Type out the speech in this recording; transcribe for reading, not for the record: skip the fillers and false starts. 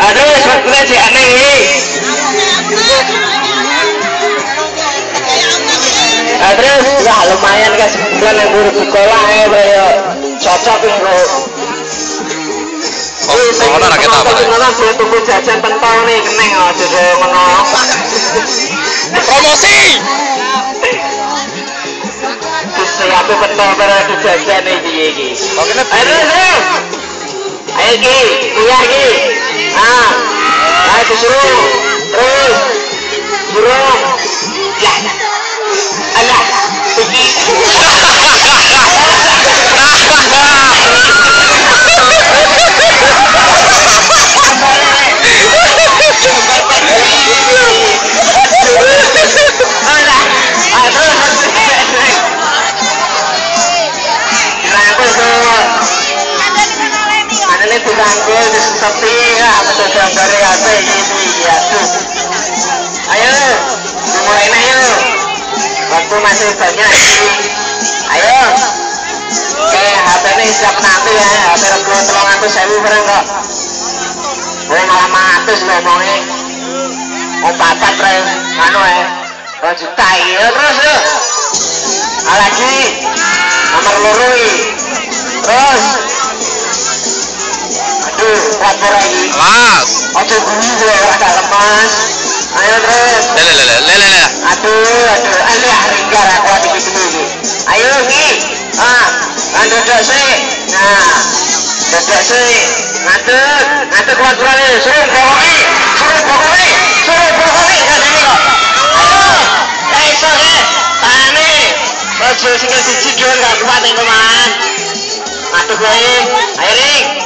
Aduh, sebetulnya si aneh ini. Terus, wah lumayan kan sebulan yang guru sekolah ya, bro. Cocok nih, bro. Oh, ada rakyat apa? Saya tunggu jajan pentol nih, keneng aja saya menolak. Promosi. Siapa pentol berarti jajan ini? Ayo, ayo Ki, kuliah Ki. Ayo disuruh, terus, suruh. Ya, alah, pergi. Disanggul, disepi ya, betul dari HP ini ya tuh. Ayo, dimulai ayo. Waktu masih banyak ini. Ayo. Oke, HP ini siap nanti ya. HP rego 300.000 bareng kok. Gue malah 100 ngomongnya. Mau papat bre, anu ya. 2 juta ya terus yuk. Lagi nomor lurui. Terus. Lapor lagi. Mas. Ojo guru rada lemas. Ayo terus. Lele. Aduh. Ringgar aku dikit dulu. Ayo nih. Duduk sih. Nah, duduk sih. Ngaduk keluar-keluarnya. Suruh pokoknya. Kan ini kok. Ayo. Iso ya. Tahan nih. Ojo singgah siji dua gak kuat nih teman. Ngaduk lagi. Ayo ring.